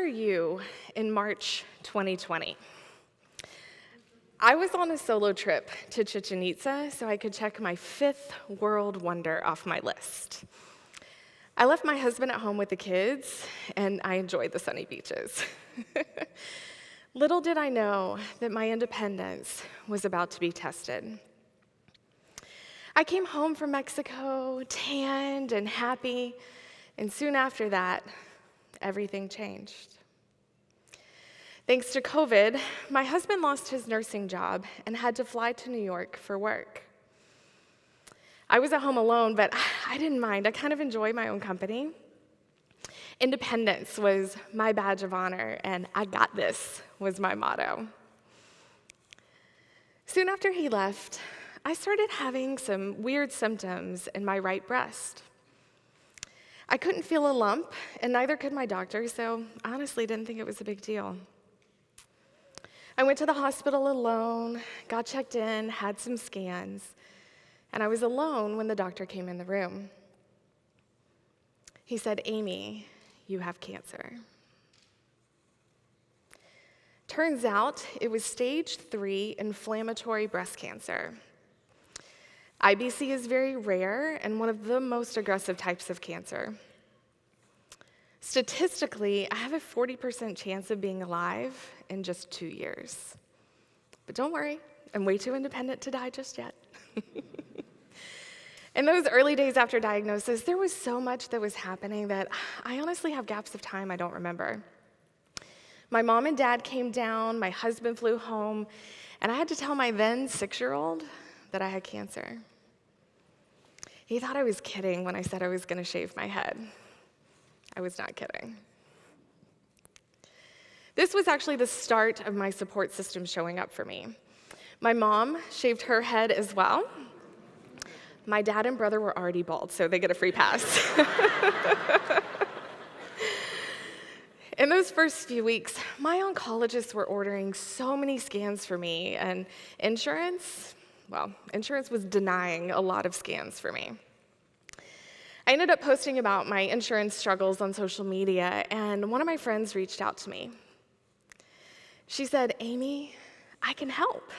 Picture you in March 2020. I was on a solo trip to Chichen Itza so I could check my 5th world wonder off my list. I left my husband at home with the kids, and I enjoyed the sunny beaches. Little did I know that my independence was about to be tested. I came home from Mexico, tanned and happy, and soon after that, everything changed. Thanks to COVID, my husband lost his nursing job and had to fly to New York for work. I was at home alone, but I didn't mind. I kind of enjoy my own company. Independence was my badge of honor, and I got this was my motto. Soon after he left, I started having some weird symptoms in my right breast. I couldn't feel a lump, and neither could my doctor, so I honestly didn't think it was a big deal. I went to the hospital alone, got checked in, had some scans, and I was alone when the doctor came in the room. He said, "Amy, you have cancer." Turns out it was stage 3 inflammatory breast cancer. IBC is very rare and one of the most aggressive types of cancer. Statistically, I have a 40% chance of being alive in just 2 years. But don't worry, I'm way too independent to die just yet. In those early days after diagnosis, there was so much that was happening that I honestly have gaps of time I don't remember. My mom and dad came down, my husband flew home, and I had to tell my then 6-year-old that I had cancer. He thought I was kidding when I said I was going to shave my head. I was not kidding. This was actually the start of my support system showing up for me. My mom shaved her head as well. My dad and brother were already bald, so they get a free pass. In those first few weeks, my oncologists were ordering so many scans for me, and insurance was denying a lot of scans for me. I ended up posting about my insurance struggles on social media, and one of my friends reached out to me. She said, "Amy, I can help.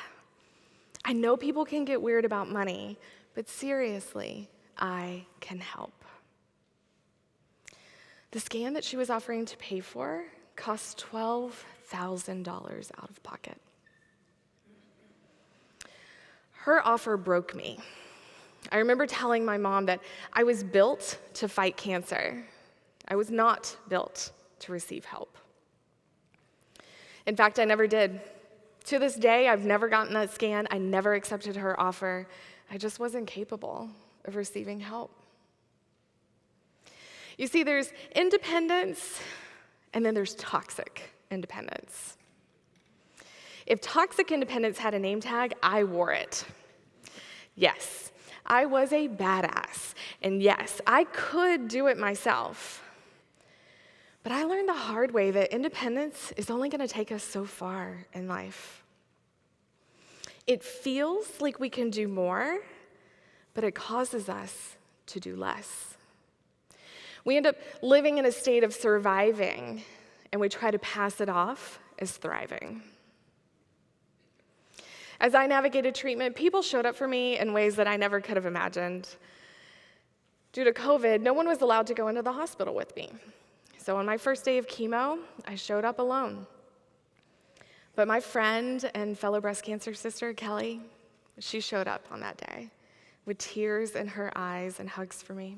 I know people can get weird about money, but seriously, I can help." The scan that she was offering to pay for cost $12,000 out of pocket. Her offer broke me. I remember telling my mom that I was built to fight cancer. I was not built to receive help. In fact, I never did. To this day, I've never gotten that scan. I never accepted her offer. I just wasn't capable of receiving help. You see, there's independence, and then there's toxic independence. If toxic independence had a name tag, I wore it. Yes, I was a badass, and yes, I could do it myself. But I learned the hard way that independence is only going to take us so far in life. It feels like we can do more, but it causes us to do less. We end up living in a state of surviving, and we try to pass it off as thriving. As I navigated treatment, people showed up for me in ways that I never could have imagined. Due to COVID, no one was allowed to go into the hospital with me. So on my first day of chemo, I showed up alone. But my friend and fellow breast cancer sister, Kelly, she showed up on that day with tears in her eyes and hugs for me.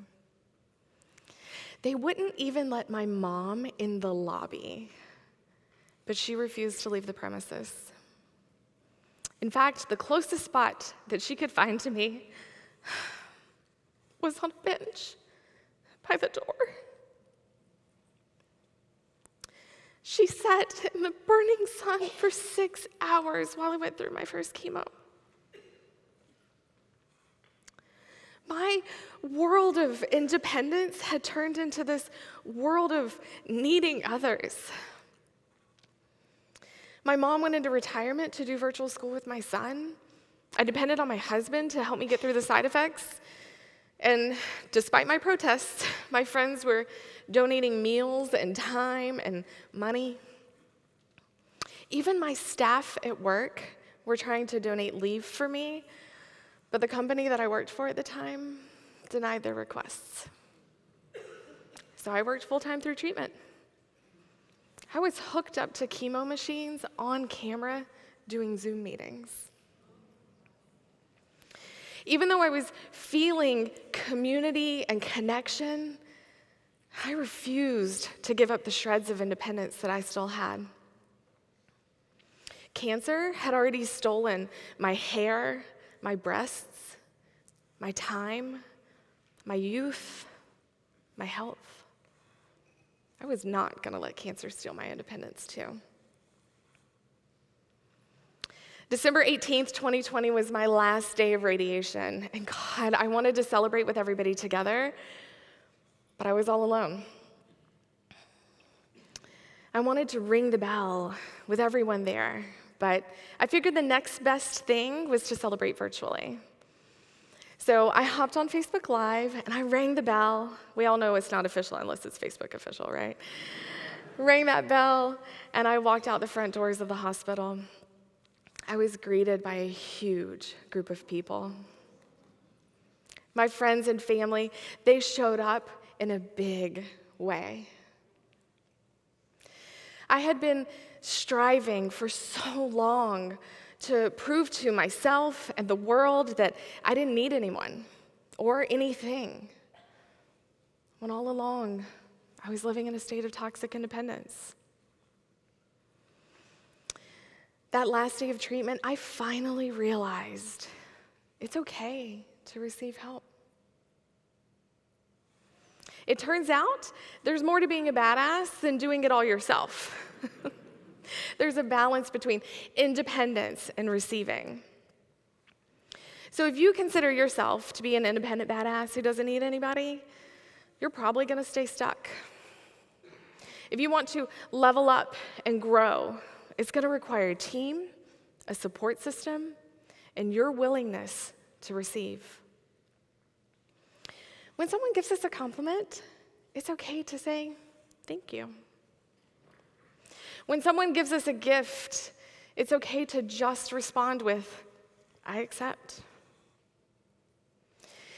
They wouldn't even let my mom in the lobby, but she refused to leave the premises. In fact, the closest spot that she could find to me was on a bench by the door. She sat in the burning sun for 6 hours while I went through my first chemo. My world of independence had turned into this world of needing others. My mom went into retirement to do virtual school with my son. I depended on my husband to help me get through the side effects. And despite my protests, My friends were donating meals and time and money. Even my staff at work were trying to donate leave for me, but the company that I worked for at the time denied their requests. So I worked full-time through treatment. I was hooked up to chemo machines on camera doing Zoom meetings. Even though I was feeling community and connection, I refused to give up the shreds of independence that I still had. Cancer had already stolen my hair, my breasts, my time, my youth, my health. I was not going to let cancer steal my independence, too. December 18th, 2020 was my last day of radiation. And God, I wanted to celebrate with everybody together, but I was all alone. I wanted to ring the bell with everyone there, but I figured the next best thing was to celebrate virtually. So I hopped on Facebook Live, and I rang the bell. We all know it's not official unless it's Facebook official, right? Rang that bell, and I walked out the front doors of the hospital. I was greeted by a huge group of people. My friends and family, they showed up in a big way. I had been striving for so long to prove to myself and the world that I didn't need anyone or anything, when all along I was living in a state of toxic independence. That last day of treatment, I finally realized it's okay to receive help. It turns out there's more to being a badass than doing it all yourself. There's a balance between independence and receiving. So if you consider yourself to be an independent badass who doesn't need anybody, you're probably going to stay stuck. If you want to level up and grow, it's going to require a team, a support system, and your willingness to receive. When someone gives us a compliment, it's okay to say, thank you. When someone gives us a gift, it's okay to just respond with, I accept.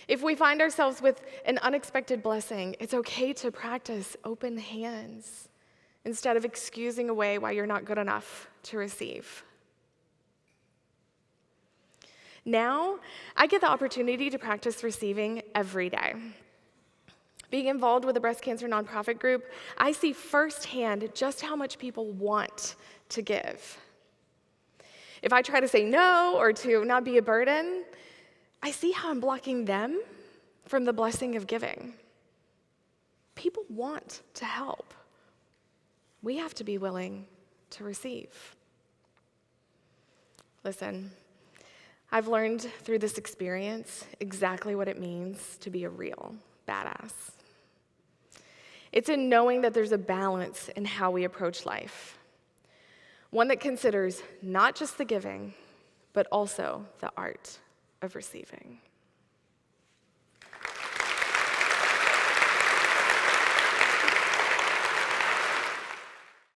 If we find ourselves with an unexpected blessing, it's okay to practice open hands instead of excusing away why you're not good enough to receive. Now, I get the opportunity to practice receiving every day. Being involved with a breast cancer nonprofit group, I see firsthand just how much people want to give. If I try to say no or to not be a burden, I see how I'm blocking them from the blessing of giving. People want to help. We have to be willing to receive. Listen, I've learned through this experience exactly what it means to be a real badass. It's in knowing that there's a balance in how we approach life. One that considers not just the giving, but also the art of receiving.